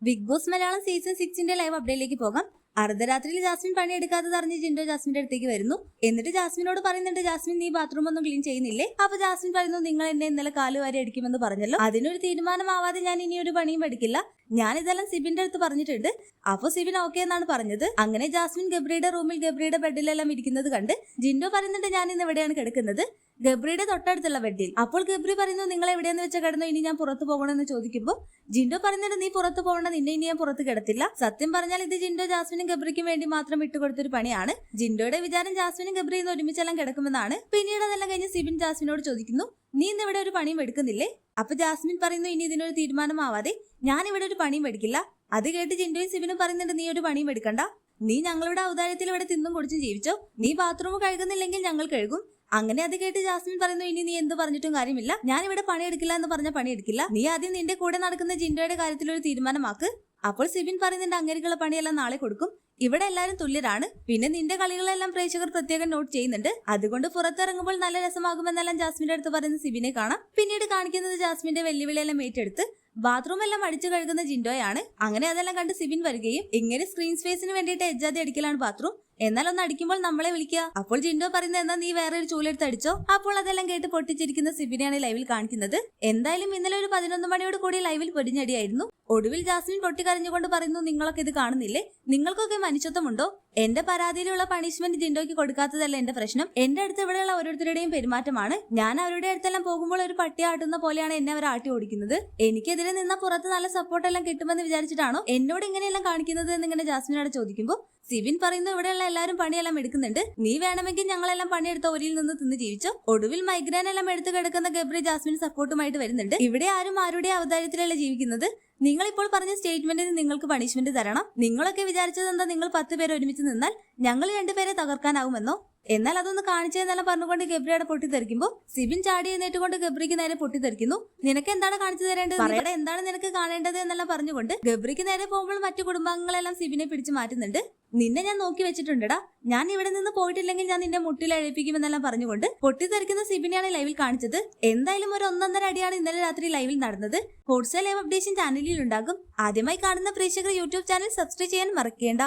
Big boss Malayalam season 6 live അപ്ഡേറ്റിലേക്ക് പോകാം. അർദ്ധരാത്രിയിൽ ജാസ്മിൻ പണിയെടുക്കാത്തത് അറിഞ്ഞ് ജിൻഡോ ജാസ്മിന്റെ അടുത്തേക്ക് വരുന്നു. എന്നിട്ട് ജാസ്മിനോട് പറയുന്നുണ്ട്, ജാസ്മിൻ നീ ബാത്റൂം ഒന്നും ക്ലീൻ ചെയ്യുന്നില്ലേ? അപ്പൊ ജാസ്മിൻ പറയുന്നു, നിങ്ങൾ എന്നെ ഇന്നലെ കാലുവാരി അടിക്കുമെന്ന് പറഞ്ഞല്ലോ, അതിനൊരു തീരുമാനമാവാതെ ഞാൻ ഇനി ഒരു പണിയും പഠിക്കില്ല. ഞാൻ ഇതെല്ലാം സിബിന്റെ അടുത്ത് പറഞ്ഞിട്ടുണ്ട്. അപ്പൊ സിബിൻ ഓക്കെ എന്നാണ് പറഞ്ഞത്. അങ്ങനെ ജാസ്മിൻ ഗബ്രിയുടെ റൂമിൽ ഗബ്രിയുടെ ബെഡിലെല്ലാം ഇരിക്കുന്നത് കണ്ട് ജിൻഡോ പറയുന്നുണ്ട്, ഞാൻ ഇന്ന് എവിടെയാണ് കിടക്കുന്നത്? ഗബ്രിയുടെ തൊട്ടടുത്തുള്ള ബെഡിൽ. അപ്പോൾ ഗബ്രി പറയുന്നു, നിങ്ങൾ എവിടെയെന്ന് വെച്ചാൽ കിടന്നോ, ഇനി ഞാൻ പുറത്തു പോകണമെന്ന് ചോദിക്കുമ്പോൾ ജിൻഡോ പറയുന്നുണ്ട്, നീ പുറത്തു പോകണ്ട, നിന്നെ ഇനി ഞാൻ പുറത്ത് കിടത്തില്ല. സത്യം പറഞ്ഞാൽ ഇത് ജിൻഡോ ജാസ്മിനും ഗബ്രിക്കും വേണ്ടി മാത്രം വിട്ടുകൊടുത്തൊരു പണിയാണ്. ജിൻഡോയുടെ വിചാരം ജാസ്മിനും ഗബ്രി ഇന്ന് ഒരുമിച്ചെല്ലാം കിടക്കുമെന്നാണ്. പിന്നീട് അതെല്ലാം കഴിഞ്ഞ് സിബിൻ ജാസ്മിനോട് ചോദിക്കുന്നു, നീ ഇന്ന് ഇവിടെ ഒരു പണിയും എടുക്കുന്നില്ലേ? അപ്പൊ ജാസ്മിൻ പറയുന്നു, ഇനി ഇതിനൊരു തീരുമാനമാവാതെ ഞാൻ ഇവിടെ ഒരു പണിയും എടുക്കില്ല. അത് കേട്ട് ജിൻഡോയും സിബിനും പറയുന്നുണ്ട്, നീ ഒരു പണിയും എടുക്കണ്ട, നീ ഞങ്ങളുടെ ഔദാര്യത്തിൽ ഇവിടെ തിന്നും കുടിച്ചും ജീവിച്ചോ, നീ ബാത്റൂം കഴുകുന്നില്ലെങ്കിൽ ഞങ്ങൾ കഴുകും. അങ്ങനെ അത് കേട്ട് ജാസ്മിൻ പറയുന്നു, ഇനി നീ എന്ത് പറഞ്ഞിട്ടും കാര്യമില്ല, ഞാൻ ഇവിടെ പണിയെടുക്കില്ല എന്ന് പറഞ്ഞ പണിയെടുക്കില്ല. നീ ആദ്യം നിന്റെ കൂടെ നടക്കുന്ന ജിൻഡോയുടെ കാര്യത്തിൽ ഒരു തീരുമാനമാക്ക്. അപ്പോൾ സിബിൻ പറയുന്നുണ്ട്, അങ്ങനെയുള്ള പണിയെല്ലാം നാളെ കൊടുക്കും. ഇവിടെ എല്ലാരും തുല്യരാണ്. പിന്നെ നിന്റെ കളികളെല്ലാം പ്രേക്ഷകർ പ്രത്യേകം നോട്ട് ചെയ്യുന്നുണ്ട്. അതുകൊണ്ട് പുറത്തിറങ്ങുമ്പോൾ നല്ല രസമാകുമെന്നെല്ലാം ജാസ്മിന്റെ അടുത്ത് പറയുന്ന സിബിനെ കാണാം. പിന്നീട് കാണിക്കുന്നത് ജാസ്മിന്റെ വെല്ലുവിളിയെല്ലാം ഏറ്റെടുത്ത് ബാത്റൂം എല്ലാം അടിച്ചു കഴുകുന്ന ജിൻഡോയാണ്. അങ്ങനെ അതെല്ലാം കണ്ട് സിബിൻ വരികയും, ഇങ്ങനെ സ്ക്രീൻ സ്പേസിന് വേണ്ടിയിട്ട് എജ്ജാതി അടിക്കലാണ് ബാത്റൂം, എന്നാൽ ഒന്ന് അടിക്കുമ്പോൾ നമ്മളെ വിളിക്കുക. അപ്പോൾ ജിൻഡോ പറയുന്നത്, എന്നാ നീ വേറെ ഒരു ചൂലെടുത്ത് അടിച്ചോ. അപ്പോൾ അതെല്ലാം കേട്ട് പൊട്ടിച്ചിരിക്കുന്ന സിബിനെയാണ് ലൈവിൽ കാണിക്കുന്നത്. എന്തായാലും ഇന്നലെ ഒരു 11 മണിയോട് കൂടി ലൈവിൽ പൊരിഞ്ഞടിയായിരുന്നു. ഒടുവിൽ ജാസ്മിൻ പൊട്ടിക്കരഞ്ഞുകൊണ്ട് പറയുന്നു, നിങ്ങളൊക്കെ ഇത് കാണുന്നില്ലേ? നിങ്ങൾക്കൊക്കെ മനുഷ്യത്വമുണ്ടോ? എന്റെ പരാതിയിലുള്ള പണിഷ്മെന്റ് ജിൻഡോയ്ക്ക് കൊടുക്കാത്തതല്ല എന്റെ പ്രശ്നം. എന്റെ അടുത്ത് ഇവിടെയുള്ള ഓരോരുത്തരുടെയും പെരുമാറ്റമാണ്. ഞാൻ അവരുടെ അടുത്തെല്ലാം പോകുമ്പോൾ ഒരു പട്ടി ആട്ടുന്ന പോലെയാണ് എന്നെ അവർ ആട്ടി ഓടിക്കുന്നത്. എനിക്കെതിരെ നിന്ന പുറത്ത് നല്ല സപ്പോർട്ടെല്ലാം കിട്ടുമെന്ന് വിചാരിച്ചിട്ടാണോ എന്നോട് ഇങ്ങനെയെല്ലാം കാണിക്കുന്നത് എന്നിങ്ങനെ ജാസ്മിനോട് ചോദിക്കുമ്പോൾ സിബിൻ പറയുന്നു, ഇവിടെയുള്ള എല്ലാവരും പണിയെല്ലാം എടുക്കുന്നുണ്ട്, നീ വേണമെങ്കിൽ ഞങ്ങളെല്ലാം പണിയെടുത്ത ഒരിയിൽ നിന്ന് തിന്ന് ജീവിച്ചോ. ഒടുവിൽ മൈഗ്രാൻ എല്ലാം എടുത്ത് കിടക്കുന്ന ഗബ്രി ജാസ്മിൻ സപ്പോർട്ടുമായിട്ട് വരുന്നുണ്ട്. ഇവിടെ ആരും ആരുടെ അവതാരത്തിലല്ല ജീവിക്കുന്നത്. നിങ്ങൾ ഇപ്പോൾ പറഞ്ഞ സ്റ്റേറ്റ്മെന്റിന് നിങ്ങൾക്ക് പണിഷ്മെന്റ് തരണം. നിങ്ങളൊക്കെ വിചാരിച്ചത് എന്താ, നിങ്ങൾ 10 പേര് ഒരുമിച്ച് നിന്നാൽ ഞങ്ങൾ 2 പേരെ തകർക്കാനാവുമെന്നോ? എന്നാൽ അതൊന്ന് കാണിച്ചതെന്നെല്ലാം പറഞ്ഞുകൊണ്ട് ഗബ്രിയുടെ പൊട്ടിത്തെറിക്കുമ്പോൾ സിബിൻ ചാടി എഴുന്നേറ്റുകൊണ്ട് ഗബ്രിക്ക് നേരെ പൊട്ടിത്തെറിക്കുന്നു. നിനക്ക് എന്താണ് കാണിച്ചു തരേണ്ടത്, പറയടെ എന്താണ് നിനക്ക് കാണേണ്ടത് എന്നെല്ലാം പറഞ്ഞുകൊണ്ട് ഗബ്രിക്ക് നേരെ പോകുമ്പോൾ മറ്റു കുടുംബാംഗങ്ങളെല്ലാം സിബിനെ പിടിച്ചു മാറ്റുന്നുണ്ട്. നിന്നെ ഞാൻ നോക്കി വെച്ചിട്ടുണ്ടടാ, ഞാൻ ഇവിടെ നിന്ന് പോയിട്ടില്ലെങ്കിൽ ഞാൻ നിന്റെ മുട്ടിൽ എഴുപ്പിക്കുമെന്നെല്ലാം പറഞ്ഞുകൊണ്ട് പൊട്ടിത്തെറിക്കുന്ന സിബിനെയാണ് ലൈവിൽ കാണിച്ചത്. എന്തായാലും ഒരു 1.5 അടിയാണ് ഇന്നലെ രാത്രി ലൈവിൽ നടന്നത്. ഹോട്ട്സ്റ്റാർ ലൈവ് അപ്ഡേഷൻ ചാനലിൽ ഉണ്ടാകും. ആദ്യമായി കാണുന്ന പ്രേക്ഷകർ യൂട്യൂബ് ചാനൽ സബ്സ്ക്രൈബ് ചെയ്യാൻ മറക്കേണ്ട.